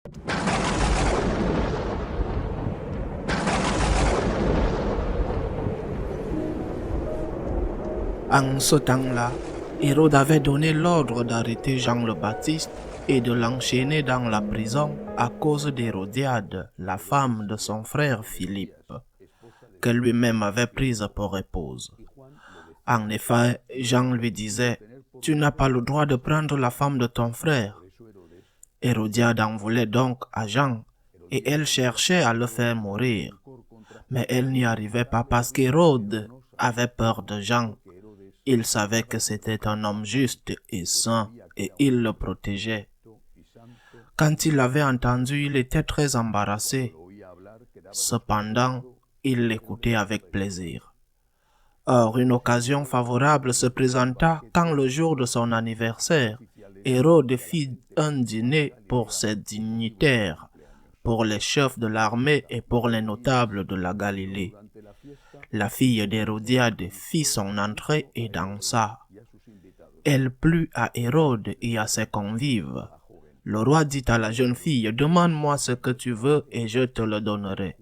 En ce temps-là, Hérode avait donné l'ordre d'arrêter Jean le Baptiste et de l'enchaîner dans la prison à cause d'Hérodiade, la femme de son frère Philippe, que lui-même avait prise pour épouse. En effet, Jean lui disait, « Tu n'as pas le droit de prendre la femme de ton frère. » Hérodiade en voulait donc à Jean, et elle cherchait à le faire mourir. Mais elle n'y arrivait pas parce qu'Hérode avait peur de Jean. Il savait que c'était un homme juste et saint, et il le protégeait. Quand il l'avait entendu, il était très embarrassé. Cependant, il l'écoutait avec plaisir. Or, une occasion favorable se présenta quand le jour de son anniversaire, Hérode fit un dîner pour ses dignitaires, pour les chefs de l'armée et pour les notables de la Galilée. La fille d'Hérodiade fit son entrée et dansa. Elle plut à Hérode et à ses convives. Le roi dit à la jeune fille, « Demande-moi ce que tu veux et je te le donnerai. »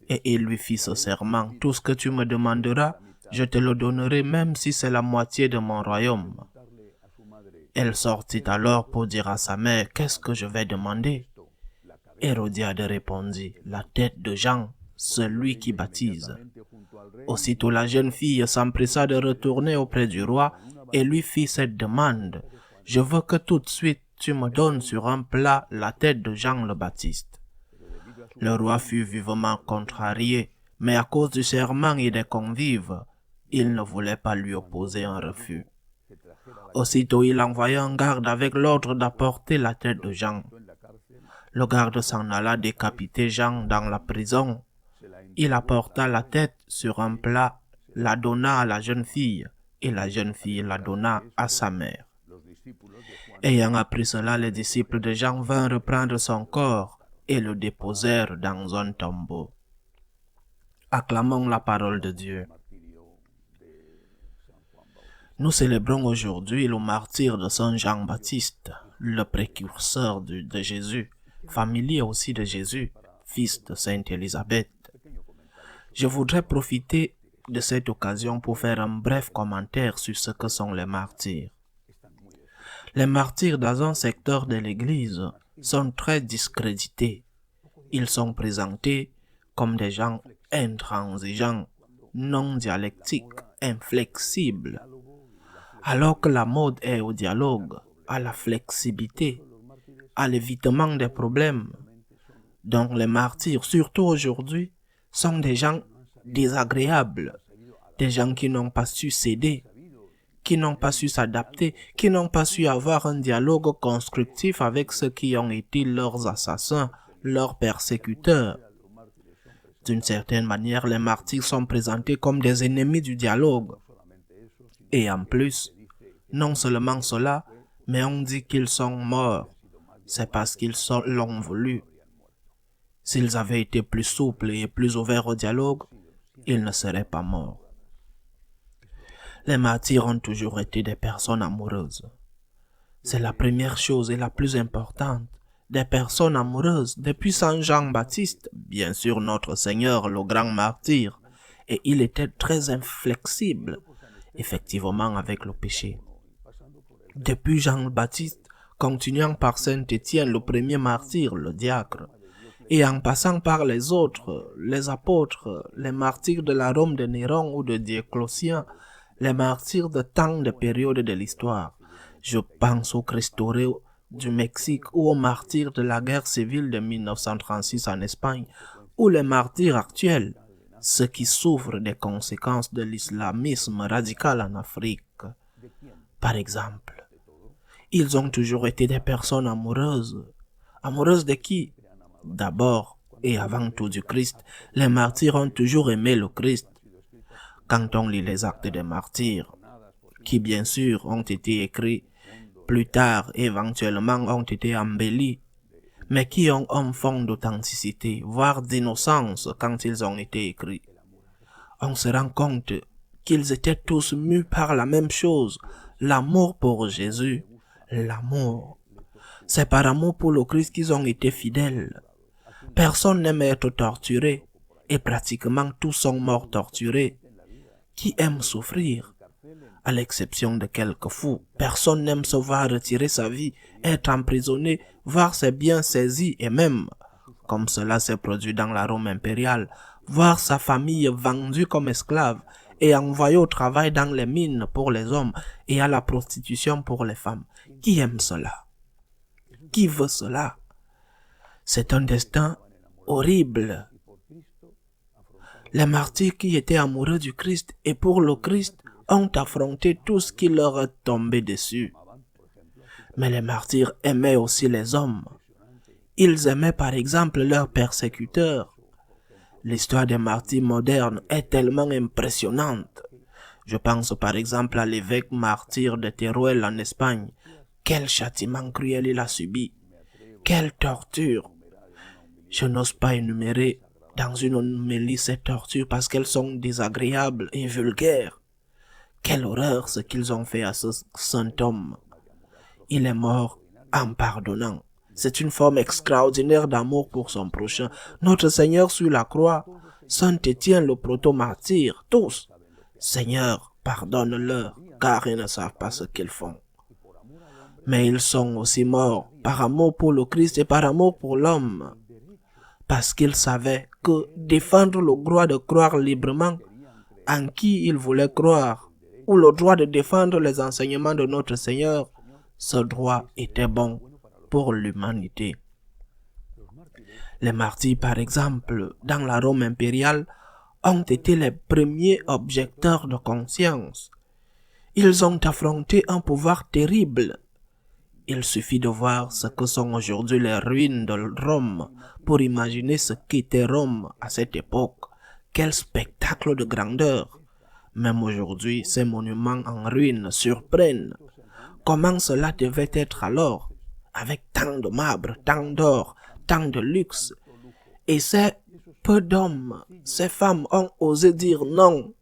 Et il lui fit ce serment, « Tout ce que tu me demanderas, je te le donnerai même si c'est la moitié de mon royaume. » Elle sortit alors pour dire à sa mère, « Qu'est-ce que je vais demander ?» Hérodiade répondit, « La tête de Jean, celui qui baptise. » Aussitôt la jeune fille s'empressa de retourner auprès du roi et lui fit cette demande, « Je veux que tout de suite tu me donnes sur un plat la tête de Jean le Baptiste. » Le roi fut vivement contrarié, mais à cause du serment et des convives, il ne voulait pas lui opposer un refus. Aussitôt il envoya un garde avec l'ordre d'apporter la tête de Jean. Le garde s'en alla décapiter Jean dans la prison. Il apporta la tête sur un plat, la donna à la jeune fille, et la jeune fille la donna à sa mère. Ayant appris cela, les disciples de Jean vinrent reprendre son corps et le déposèrent dans un tombeau. Acclamons la parole de Dieu. Nous célébrons aujourd'hui le martyre de Saint Jean-Baptiste, le précurseur de Jésus, familier aussi de Jésus, fils de Sainte Élisabeth. Je voudrais profiter de cette occasion pour faire un bref commentaire sur ce que sont les martyrs. Les martyrs dans un secteur de l'Église sont très discrédités. Ils sont présentés comme des gens intransigeants, non dialectiques, inflexibles, alors que la mode est au dialogue, à la flexibilité, à l'évitement des problèmes. Donc les martyrs, surtout aujourd'hui, sont des gens désagréables, des gens qui n'ont pas su céder, qui n'ont pas su s'adapter, qui n'ont pas su avoir un dialogue constructif avec ceux qui ont été leurs assassins, leurs persécuteurs. D'une certaine manière, les martyrs sont présentés comme des ennemis du dialogue. Et en plus, non seulement cela, mais on dit qu'ils sont morts. C'est parce qu'ils l'ont voulu. S'ils avaient été plus souples et plus ouverts au dialogue, ils ne seraient pas morts. Les martyrs ont toujours été des personnes amoureuses. C'est la première chose et la plus importante. Des personnes amoureuses depuis Saint Jean-Baptiste, bien sûr notre Seigneur, le grand martyr, et il était très inflexible, effectivement, avec le péché. Depuis Jean-Baptiste, continuant par Saint Étienne, le premier martyr, le diacre, et en passant par les autres, les apôtres, les martyrs de la Rome de Néron ou de Dioclétien, les martyrs de tant de périodes de l'histoire. Je pense aux Cristores du Mexique ou aux martyrs de la guerre civile de 1936 en Espagne, ou les martyrs actuels, ceux qui souffrent des conséquences de l'islamisme radical en Afrique. Par exemple, ils ont toujours été des personnes amoureuses. Amoureuses de qui? D'abord et avant tout du Christ. Les martyrs ont toujours aimé le Christ. Quand on lit les actes des martyrs, qui bien sûr ont été écrits plus tard et éventuellement ont été embellis, mais qui ont un fond d'authenticité, voire d'innocence quand ils ont été écrits, on se rend compte qu'ils étaient tous mus par la même chose, l'amour pour Jésus, l'amour. C'est par amour pour le Christ qu'ils ont été fidèles. Personne n'aime être torturé, et pratiquement tous sont morts torturés. Qui aime souffrir? À l'exception de quelques fous, personne n'aime se voir retirer sa vie, être emprisonné, voir ses biens saisis et même, comme cela s'est produit dans la Rome impériale, voir sa famille vendue comme esclave et envoyée au travail dans les mines pour les hommes et à la prostitution pour les femmes. Qui aime cela? Qui veut cela? C'est un destin horrible. Les martyrs qui étaient amoureux du Christ et pour le Christ ont affronté tout ce qui leur est tombé dessus. Mais les martyrs aimaient aussi les hommes. Ils aimaient par exemple leurs persécuteurs. L'histoire des martyrs modernes est tellement impressionnante. Je pense par exemple à l'évêque martyr de Teruel en Espagne. Quel châtiment cruel il a subi. Quelle torture. Je n'ose pas énumérer dans une homélie ces tortures parce qu'elles sont désagréables et vulgaires. Quelle horreur ce qu'ils ont fait à ce saint homme. Il est mort en pardonnant. C'est une forme extraordinaire d'amour pour son prochain. Notre Seigneur sur la croix, Saint Étienne le proto-martyr, tous. Seigneur, pardonne-leur, car ils ne savent pas ce qu'ils font. Mais ils sont aussi morts par amour pour le Christ et par amour pour l'homme. Parce qu'ils savaient que défendre le droit de croire librement en qui ils voulaient croire, ou le droit de défendre les enseignements de notre Seigneur, ce droit était bon pour l'humanité. Les martyrs, par exemple, dans la Rome impériale, ont été les premiers objecteurs de conscience. Ils ont affronté un pouvoir terrible. Il suffit de voir ce que sont aujourd'hui les ruines de Rome pour imaginer ce qu'était Rome à cette époque. Quel spectacle de grandeur! Même aujourd'hui, ces monuments en ruines surprennent. Comment cela devait être alors, avec tant de marbre, tant d'or, tant de luxe. Et ces peu d'hommes, ces femmes ont osé dire non.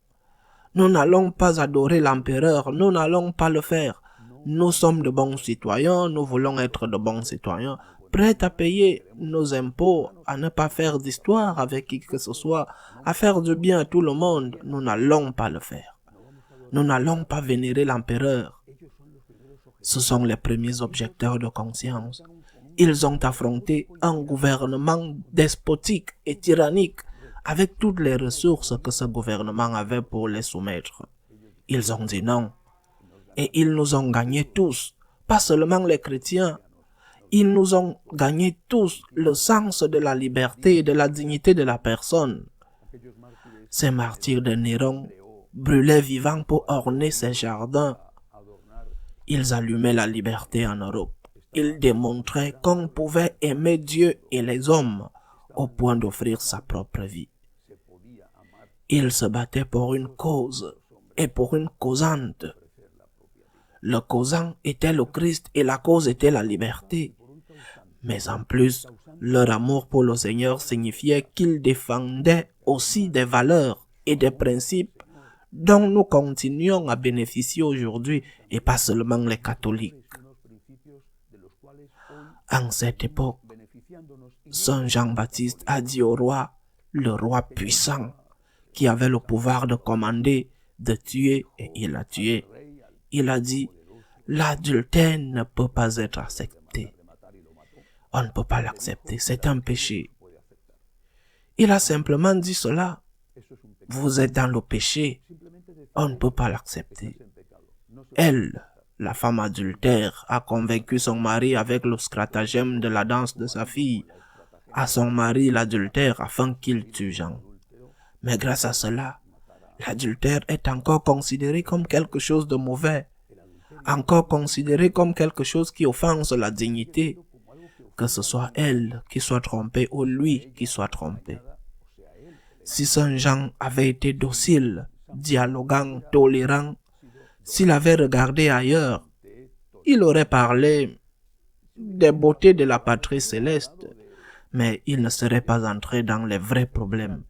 Nous n'allons pas adorer l'empereur, nous n'allons pas le faire. Nous sommes de bons citoyens, nous voulons être de bons citoyens, prêts à payer nos impôts, à ne pas faire d'histoire avec qui que ce soit, à faire du bien à tout le monde. Nous n'allons pas le faire. Nous n'allons pas vénérer l'empereur. Ce sont les premiers objecteurs de conscience. Ils ont affronté un gouvernement despotique et tyrannique avec toutes les ressources que ce gouvernement avait pour les soumettre. Ils ont dit non. Et ils nous ont gagnés tous, pas seulement les chrétiens. Ils nous ont gagnés tous le sens de la liberté et de la dignité de la personne. Ces martyrs de Néron brûlaient vivants pour orner ses jardins. Ils allumaient la liberté en Europe. Ils démontraient qu'on pouvait aimer Dieu et les hommes au point d'offrir sa propre vie. Ils se battaient pour une cause et pour une causante. Le causant était le Christ et la cause était la liberté. Mais en plus, leur amour pour le Seigneur signifiait qu'ils défendaient aussi des valeurs et des principes dont nous continuons à bénéficier aujourd'hui et pas seulement les catholiques. En cette époque, Saint Jean-Baptiste a dit au roi, le roi puissant, qui avait le pouvoir de commander, de tuer, et il a tué. Il a dit, l'adultère ne peut pas être accepté. On ne peut pas l'accepter, c'est un péché. Il a simplement dit cela. Vous êtes dans le péché, on ne peut pas l'accepter. Elle, la femme adultère, a convaincu son mari avec le stratagème de la danse de sa fille, à son mari l'adultère afin qu'il tue Jean. Mais grâce à cela, l'adultère est encore considéré comme quelque chose de mauvais, encore considéré comme quelque chose qui offense la dignité, que ce soit elle qui soit trompée ou lui qui soit trompé. Si Saint Jean avait été docile, dialoguant, tolérant, s'il avait regardé ailleurs, il aurait parlé des beautés de la patrie céleste, mais il ne serait pas entré dans les vrais problèmes.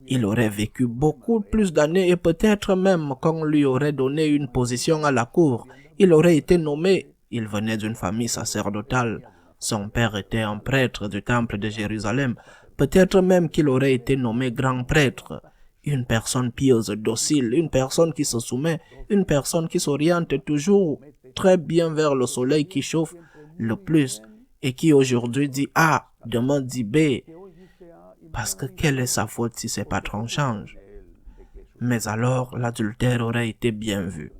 Il aurait vécu beaucoup plus d'années et peut-être même qu'on lui aurait donné une position à la cour, il aurait été nommé Il venait d'une famille sacerdotale. Son père était un prêtre du temple de Jérusalem. Peut-être même qu'il aurait été nommé grand prêtre. Une personne pieuse, docile, une personne qui se soumet, une personne qui s'oriente toujours très bien vers le soleil qui chauffe le plus et qui aujourd'hui dit A, demain dit B. Parce que quelle est sa faute si ses patrons changent? Mais alors l'adultère aurait été bien vu.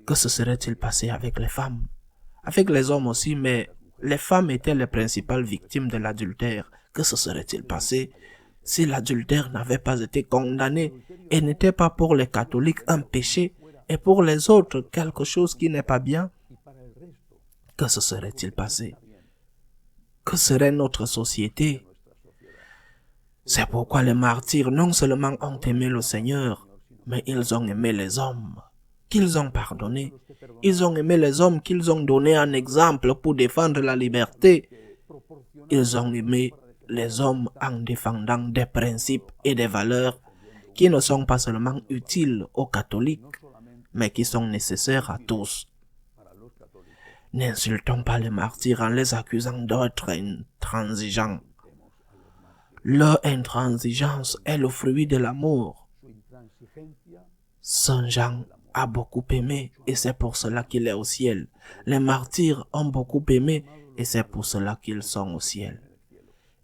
Que se serait-il passé avec les femmes? Avec les hommes aussi, mais les femmes étaient les principales victimes de l'adultère. Que se serait-il passé si l'adultère n'avait pas été condamné et n'était pas pour les catholiques un péché et pour les autres quelque chose qui n'est pas bien? Que se serait-il passé? Que serait notre société? C'est pourquoi les martyrs non seulement ont aimé le Seigneur, mais ils ont aimé les hommes qu'ils ont pardonnés. Ils ont aimé les hommes qu'ils ont donné un exemple pour défendre la liberté. Ils ont aimé les hommes en défendant des principes et des valeurs qui ne sont pas seulement utiles aux catholiques, mais qui sont nécessaires à tous. N'insultons pas les martyrs en les accusant d'être intransigeants. Leur intransigeance est le fruit de l'amour. Saint Jean a beaucoup aimé et c'est pour cela qu'il est au ciel. Les martyrs ont beaucoup aimé et c'est pour cela qu'ils sont au ciel.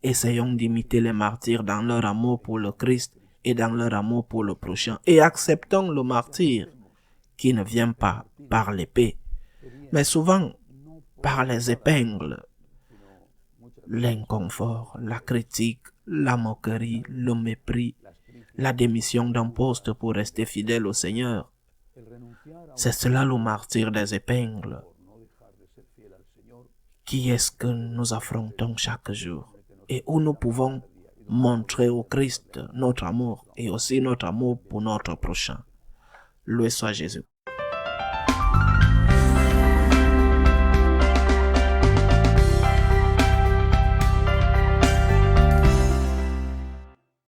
Essayons d'imiter les martyrs dans leur amour pour le Christ et dans leur amour pour le prochain. Et acceptons le martyr qui ne vient pas par l'épée, mais souvent par les épingles, l'inconfort, la critique, la moquerie, le mépris, la démission d'un poste pour rester fidèle au Seigneur. C'est cela le martyr des épingles. Qui est-ce que nous affrontons chaque jour et où nous pouvons montrer au Christ notre amour et aussi notre amour pour notre prochain. Loué soit Jésus.